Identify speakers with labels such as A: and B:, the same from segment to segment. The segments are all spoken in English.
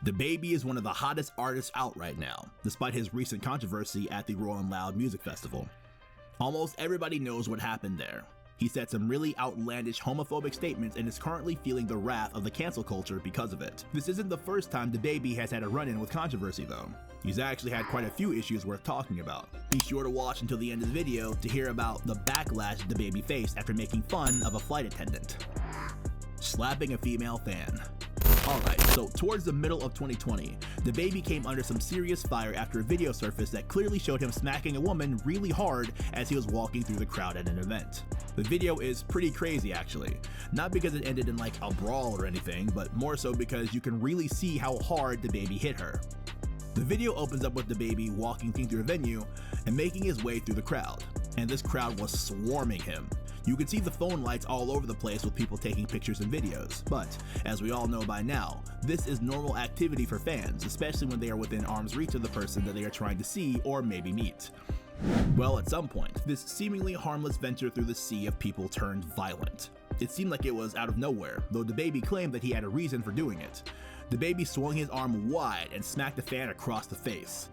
A: DaBaby is one of the hottest artists out right now, despite his recent controversy at the Rollin' Loud Music Festival. Almost everybody knows what happened there. He said some really outlandish homophobic statements and is currently feeling the wrath of the cancel culture because of it. This isn't the first time DaBaby has had a run-in with controversy though. He's actually had quite a few issues worth talking about. Be sure to watch until the end of the video to hear about the backlash DaBaby faced after making fun of a flight attendant. Slapping a female fan. Alright, so towards the middle of 2020, DaBaby came under some serious fire after a video surfaced that clearly showed him smacking a woman really hard as he was walking through the crowd at an event. The video is pretty crazy actually, not because it ended in like a brawl or anything, but more so because you can really see how hard DaBaby hit her. The video opens up with DaBaby walking through a venue and making his way through the crowd, and this crowd was swarming him. You could see the phone lights all over the place with people taking pictures and videos, but as we all know by now, this is normal activity for fans, especially when they are within arm's reach of the person that they are trying to see or maybe meet. Well, at some point, this seemingly harmless venture through the sea of people turned violent. It seemed like it was out of nowhere, though DaBaby claimed that he had a reason for doing it. DaBaby swung his arm wide and smacked the fan across the face.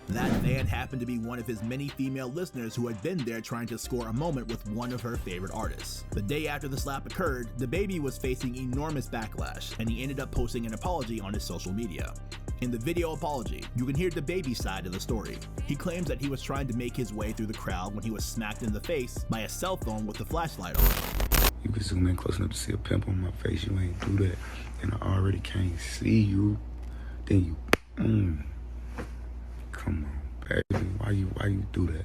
A: That fan happened to be one of his many female listeners who had been there trying to score a moment with one of her favorite artists. The day after the slap occurred, DaBaby was facing enormous backlash, and he ended up posting an apology on his social media. In the video apology, you can hear DaBaby's side of the story. He claims that he was trying to make his way through the crowd when he was smacked in the face by a cell phone with the flashlight on.
B: You can zoom in close enough to see a pimple on my face. You ain't do that, and I already can't see you. Then you, come on, baby. Why you do that?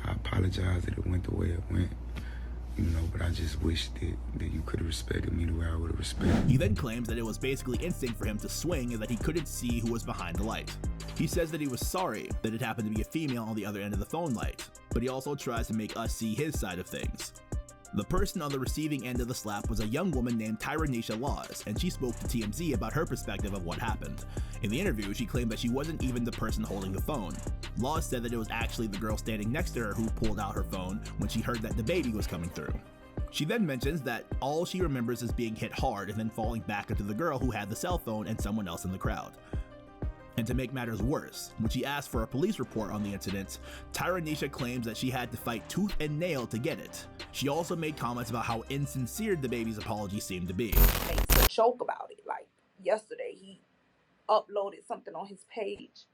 B: I apologize that it went the way it went. But I just wish that you could have respected me the way I would have respected.
A: He then claims that it was basically instinct for him to swing and that he couldn't see who was behind the light. He says that he was sorry that it happened to be a female on the other end of the phone light, but he also tries to make us see his side of things. The person on the receiving end of the slap was a young woman named Tyranisha Laws, and she spoke to TMZ about her perspective of what happened. In the interview, she claimed that she wasn't even the person holding the phone. Laws said that it was actually the girl standing next to her who pulled out her phone when she heard that DaBaby was coming through. She then mentions that all she remembers is being hit hard and then falling back into the girl who had the cell phone and someone else in the crowd. And to make matters worse, when she asked for a police report on the incident, Tyranisha claims that she had to fight tooth and nail to get it. She also made comments about how insincere DaBaby's apology seemed to be.
C: Makes a joke about it. Like yesterday, he uploaded something on his page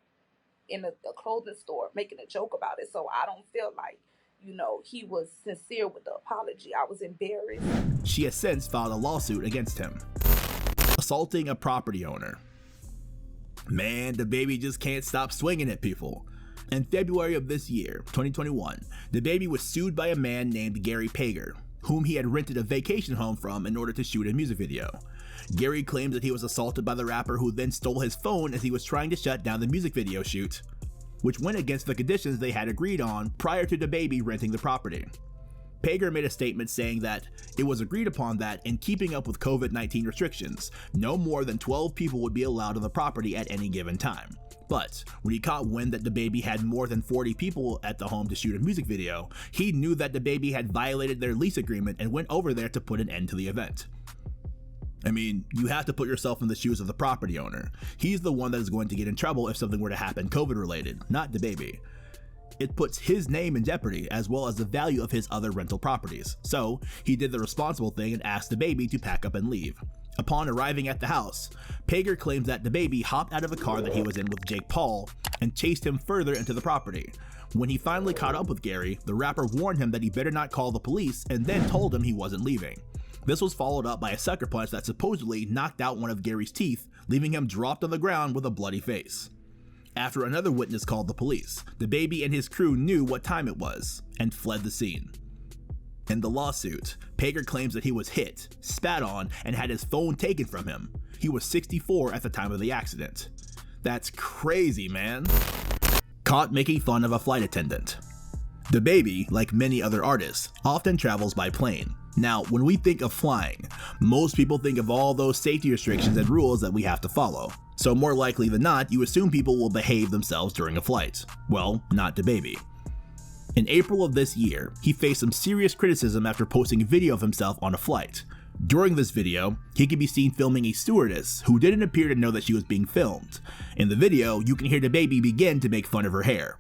C: in a clothing store, making a joke about it. So I don't feel like, he was sincere with the apology. I was embarrassed.
A: She has since filed a lawsuit against him. Assaulting a property owner. Man, DaBaby just can't stop swinging at people. In February of this year, 2021, DaBaby was sued by a man named Gary Pager, whom he had rented a vacation home from in order to shoot a music video. Gary claims that he was assaulted by the rapper, who then stole his phone as he was trying to shut down the music video shoot, which went against the conditions they had agreed on prior to DaBaby renting the property. Pager made a statement saying that it was agreed upon that, in keeping up with COVID-19 restrictions, no more than 12 people would be allowed on the property at any given time. But when he caught wind that DaBaby had more than 40 people at the home to shoot a music video, he knew that DaBaby had violated their lease agreement and went over there to put an end to the event. I mean, you have to put yourself in the shoes of the property owner. He's the one that is going to get in trouble if something were to happen COVID related, not DaBaby. It puts his name in jeopardy, as well as the value of his other rental properties. So he did the responsible thing and asked DaBaby to pack up and leave. Upon arriving at the house, Pager claims that DaBaby hopped out of a car that he was in with Jake Paul and chased him further into the property. When he finally caught up with Gary, the rapper warned him that he better not call the police and then told him he wasn't leaving. This was followed up by a sucker punch that supposedly knocked out one of Gary's teeth, leaving him dropped on the ground with a bloody face. After another witness called the police, DaBaby and his crew knew what time it was and fled the scene. In the lawsuit, Pager claims that he was hit, spat on, and had his phone taken from him. He was 64 at the time of the accident. That's crazy, man. Caught making fun of a flight attendant. DaBaby, like many other artists, often travels by plane. Now, when we think of flying, most people think of all those safety restrictions and rules that we have to follow. So more likely than not, you assume people will behave themselves during a flight. Well, not DaBaby. In April of this year, he faced some serious criticism after posting a video of himself on a flight. During this video, he can be seen filming a stewardess who didn't appear to know that she was being filmed. In the video, you can hear DaBaby begin to make fun of her hair.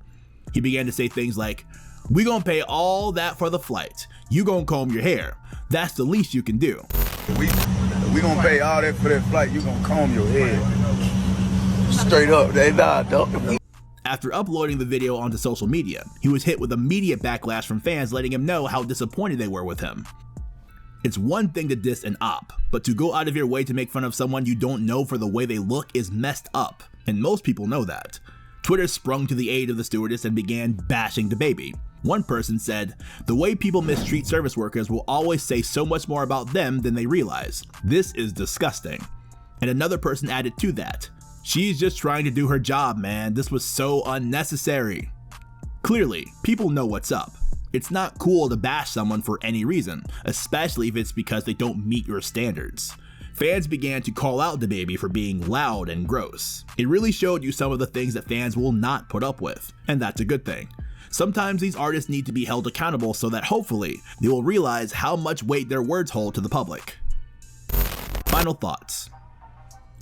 A: He began to say things like, "We gonna pay all that for the flight. You gonna comb your hair. That's the least you can do."
B: We gonna pay all that for that flight. You gonna comb your hair. Straight up, they not, dog.
A: After uploading the video onto social media, he was hit with immediate backlash from fans letting him know how disappointed they were with him. It's one thing to diss an op, but to go out of your way to make fun of someone you don't know for the way they look is messed up, and most people know that. Twitter sprung to the aid of the stewardess and began bashing DaBaby. One person said, "The way people mistreat service workers will always say so much more about them than they realize. This is disgusting." And another person added to that, "She's just trying to do her job, man. This was so unnecessary." Clearly, people know what's up. It's not cool to bash someone for any reason, especially if it's because they don't meet your standards. Fans began to call out DaBaby for being loud and gross. It really showed you some of the things that fans will not put up with, and that's a good thing. Sometimes these artists need to be held accountable so that hopefully they will realize how much weight their words hold to the public. Final thoughts.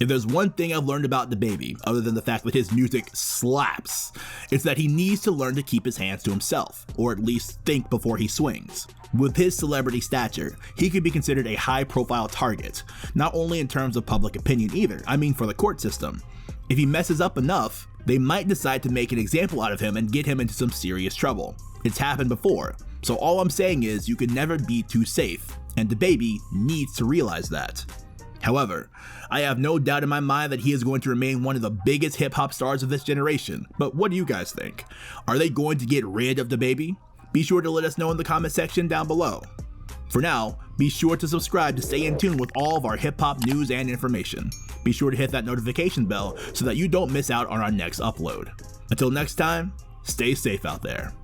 A: If there's one thing I've learned about DaBaby, other than the fact that his music slaps, it's that he needs to learn to keep his hands to himself, or at least think before he swings. With his celebrity stature, he could be considered a high-profile target, not only in terms of public opinion either, I mean for the court system. If he messes up enough, they might decide to make an example out of him and get him into some serious trouble. It's happened before, so all I'm saying is you can never be too safe, and DaBaby needs to realize that. However, I have no doubt in my mind that he is going to remain one of the biggest hip-hop stars of this generation, but what do you guys think? Are they going to get rid of DaBaby? Be sure to let us know in the comment section down below. For now, be sure to subscribe to stay in tune with all of our hip-hop news and information. Be sure to hit that notification bell so that you don't miss out on our next upload. Until next time, stay safe out there.